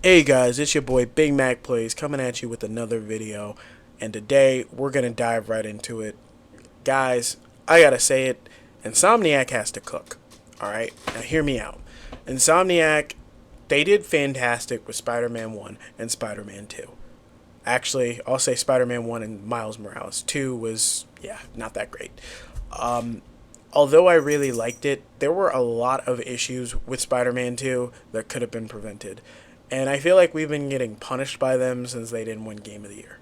Hey guys, it's your boy Big Mac Plays coming at you with another video, and today we're gonna dive right into it. Guys, I gotta say it, Insomniac has to cook. Alright, now hear me out. Insomniac, they did fantastic with Spider-Man 1 and Spider-Man 2. Actually, I'll say Spider-Man 1 and Miles Morales. 2 was, yeah, not that great. Although I really liked it, there were a lot of issues with Spider-Man 2 that could have been prevented. And I feel like we've been getting punished by them since they didn't win Game of the Year.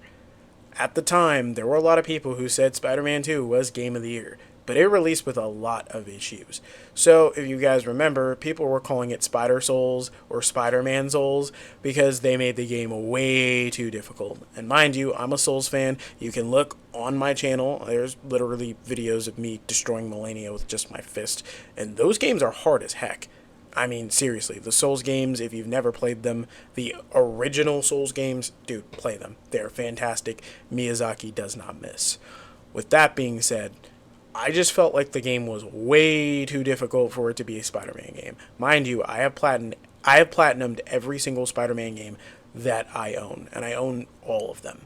At the time, there were a lot of people who said Spider-Man 2 was Game of the Year, but it released with a lot of issues. So, if you guys remember, people were calling it Spider Souls or Spider-Man Souls because they made the game way too difficult. And mind you, I'm a Souls fan. You can look on my channel. There's literally videos of me destroying Melania with just my fist, and those games are hard as heck. I mean, seriously, the Souls games, if you've never played them, the original Souls games, dude, play them. They're fantastic. Miyazaki does not miss. With that being said, I just felt like the game was way too difficult for it to be a Spider-Man game. Mind you, I have platinumed every single Spider-Man game that I own, and I own all of them.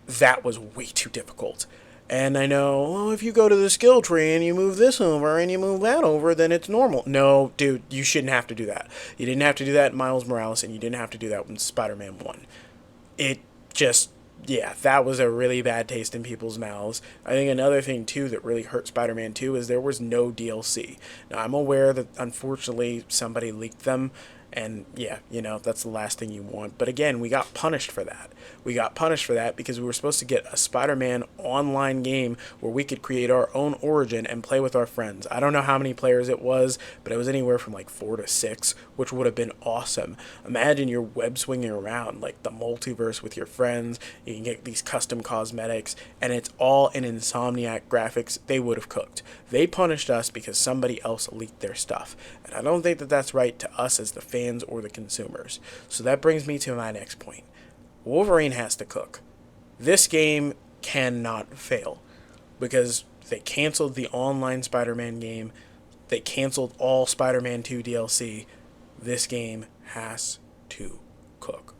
That was way too difficult. And I know, well, if you go to the skill tree and you move this over and you move that over, then it's normal. No, dude, you shouldn't have to do that. You didn't have to do that in Miles Morales, and you didn't have to do that in Spider-Man 1. It just, yeah, that was a really bad taste in people's mouths. I think another thing, too, that really hurt Spider-Man 2 is there was no DLC. Now, I'm aware that, unfortunately, somebody leaked them, and yeah, that's the last thing you want. But again, we got punished for that. We got punished for that because we were supposed to get a Spider-Man online game where we could create our own origin and play with our friends. I don't know how many players it was, but it was anywhere from like 4 to 6, which would have been awesome. Imagine you're web swinging around like the multiverse with your friends. You can get these custom cosmetics, and it's all in Insomniac graphics. They would have cooked. They punished us because somebody else leaked their stuff. And I don't think that that's right to us as the fans or the consumers. So that brings me to my next point. Wolverine has to cook. This game cannot fail because they canceled the online Spider-Man game. They canceled all Spider-Man 2 DLC. This game has to cook.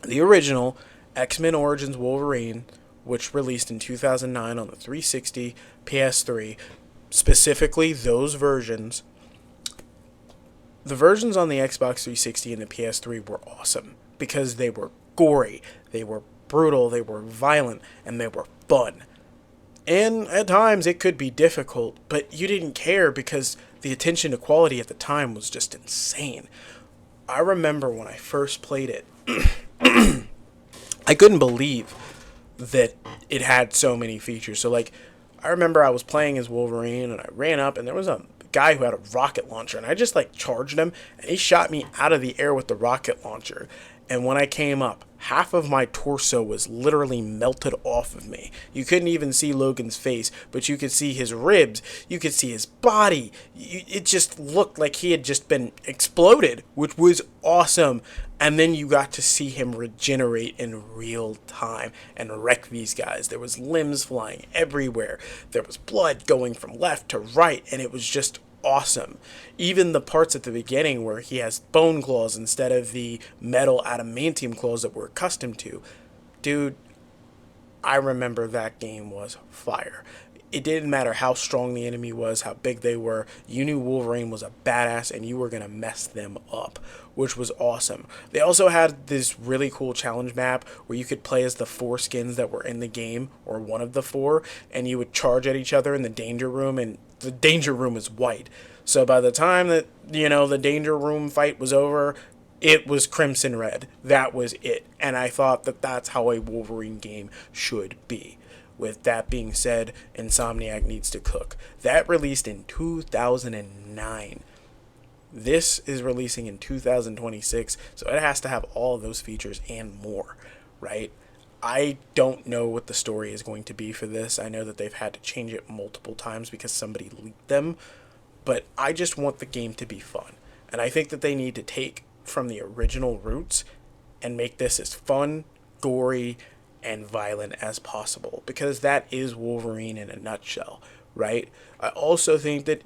The original X-Men Origins Wolverine, which released in 2009 on the 360, PS3, specifically those versions. The versions on the Xbox 360 and the PS3 were awesome because they were gory, they were brutal, they were violent, and they were fun. And at times it could be difficult, but you didn't care because the attention to quality at the time was just insane. I remember when I first played it, I couldn't believe that it had so many features. So, like, I remember I was playing as Wolverine and I ran up and there was a guy who had a rocket launcher, and I just like charged him and he shot me out of the air with the rocket launcher. And when I came up, half of my torso was literally melted off of me. You couldn't even see Logan's face, but you could see his ribs, you could see his body. It just looked like he had just been exploded, which was awesome. And then you got to see him regenerate in real time and wreck these guys. There was limbs flying everywhere. There was blood going from left to right, and it was just awesome. Even the parts at the beginning where he has bone claws instead of the metal adamantium claws that we're accustomed to. Dude, I remember that game was fire. It didn't matter how strong the enemy was, how big they were. You knew Wolverine was a badass and you were going to mess them up, which was awesome. They also had this really cool challenge map where you could play as the 4 skins that were in the game, or one of the 4, and you would charge at each other in the danger room, and the danger room is white. So by the time that, the danger room fight was over, it was crimson red. That was it. And I thought that that's how a Wolverine game should be. With that being said, Insomniac needs to cook. That released in 2009. This is releasing in 2026, so it has to have all of those features and more, right? I don't know what the story is going to be for this. I know that they've had to change it multiple times because somebody leaked them, but I just want the game to be fun. And I think that they need to take from the original roots and make this as fun, gory, and violent as possible, because that is Wolverine in a nutshell, right? I also think that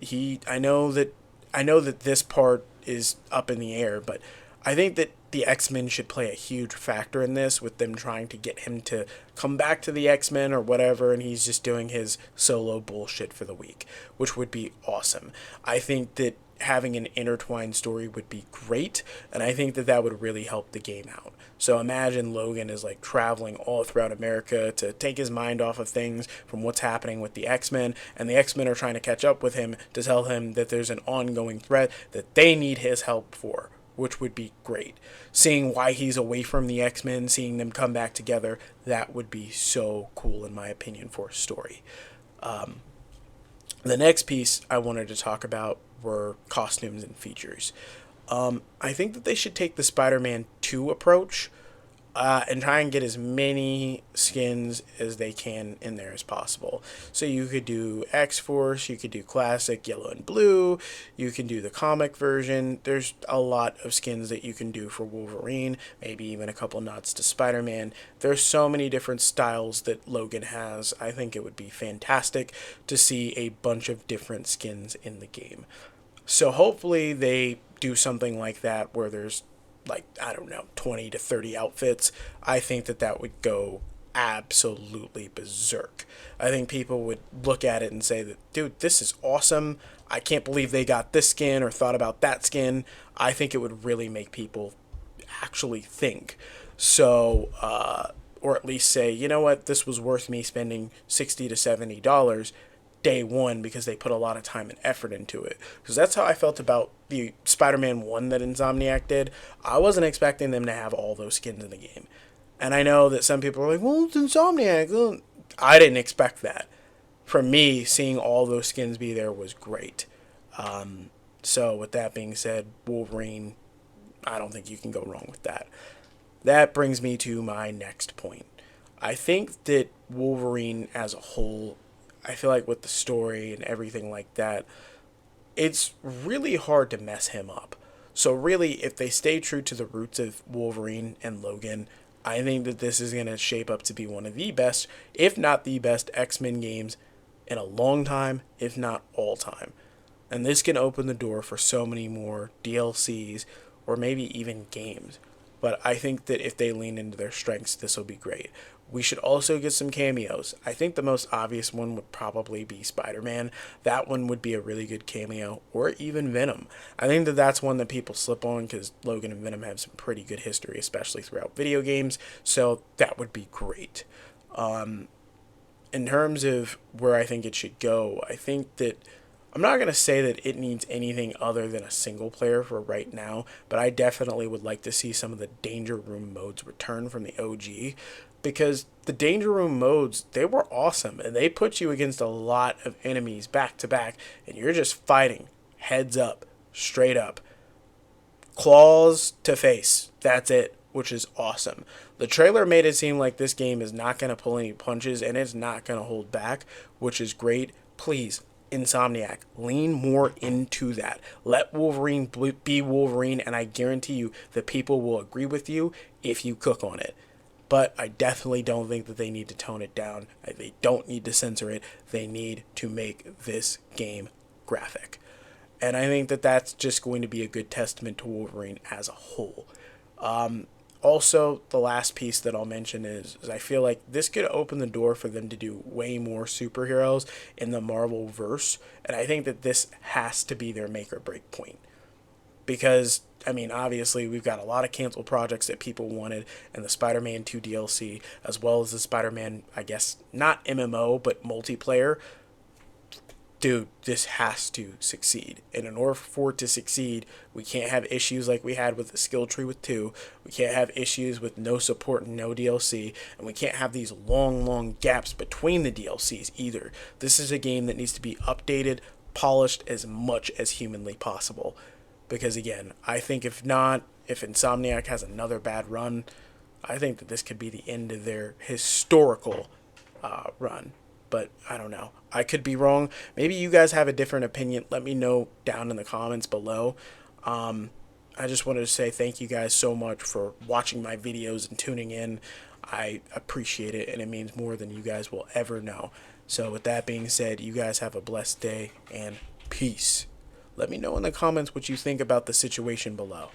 I know that this part is up in the air, but I think that the X-Men should play a huge factor in this, with them trying to get him to come back to the X-Men or whatever, and he's just doing his solo bullshit for the week, which would be awesome. I think that having an intertwined story would be great, and I think that that would really help the game out. So imagine Logan is like traveling all throughout America to take his mind off of things from what's happening with the X-Men, and the X-Men are trying to catch up with him to tell him that there's an ongoing threat that they need his help for, which would be great. Seeing why he's away from the X-Men, seeing them come back together, that would be so cool in my opinion for a story. The next piece I wanted to talk about were costumes and features. I think that they should take the Spider-Man 2 approach and try and get as many skins as they can in there as possible. So you could do X-Force, you could do Classic, Yellow and Blue, you can do the comic version. There's a lot of skins that you can do for Wolverine, maybe even a couple nods to Spider-Man. There's so many different styles that Logan has. I think it would be fantastic to see a bunch of different skins in the game. So hopefully they do something like that where there's, like, I don't know, 20 to 30 outfits. I think that that would go absolutely berserk. I think people would look at it and say that, dude, this is awesome. I can't believe they got this skin or thought about that skin. I think it would really make people actually think. So, or at least say, you know what, this was worth me spending $60 to $70 day one because they put a lot of time and effort into it. Because that's how I felt about the Spider-Man 1 that Insomniac did. I wasn't expecting them to have all those skins in the game. And I know that some people are like, well, it's Insomniac. I didn't expect that. For me, seeing all those skins be there was great. So with that being said, Wolverine, I don't think you can go wrong with that. That brings me to my next point. I think that Wolverine as a whole, I feel like with the story and everything like that, it's really hard to mess him up. So really, if they stay true to the roots of Wolverine and Logan, I think that this is going to shape up to be one of the best, if not the best, X-Men games in a long time, if not all time. And this can open the door for so many more DLCs or maybe even games. But I think that if they lean into their strengths, this will be great. We should also get some cameos. I think the most obvious one would probably be Spider-Man. That one would be a really good cameo, or even Venom. I think that that's one that people slip on because Logan and Venom have some pretty good history, especially throughout video games, so that would be great. In terms of where I think it should go, I think that I'm not going to say that it needs anything other than a single player for right now, but I definitely would like to see some of the Danger Room modes return from the OG, because the Danger Room modes, they were awesome, and they put you against a lot of enemies back to back, and you're just fighting heads up, straight up, claws to face. That's it, which is awesome. The trailer made it seem like this game is not going to pull any punches, and it's not going to hold back, which is great. Please, Insomniac, lean more into that. Let Wolverine be Wolverine, and I guarantee you that people will agree with you if you cook on it. But I definitely don't think that they need to tone it down. They don't need to censor it. They need to make this game graphic. And I think that that's just going to be a good testament to Wolverine as a whole. Also, the last piece that I'll mention is I feel like this could open the door for them to do way more superheroes in the Marvel verse, and I think that this has to be their make or break point. Because, I mean, obviously we've got a lot of canceled projects that people wanted, and the Spider-Man 2 DLC, as well as the Spider-Man, I guess, not MMO, but multiplayer. Dude, this has to succeed. And in order for it to succeed, we can't have issues like we had with the skill tree with 2. We can't have issues with no support and no DLC. And we can't have these long gaps between the DLCs either. This is a game that needs to be updated, polished as much as humanly possible. Because again, I think if not, if Insomniac has another bad run, I think that this could be the end of their historical run. But I don't know. I could be wrong. Maybe you guys have a different opinion. Let me know down in the comments below. I just wanted to say thank you guys so much for watching my videos and tuning in. I appreciate it, and it means more than you guys will ever know. So with that being said, you guys have a blessed day, and peace. Let me know in the comments what you think about the situation below.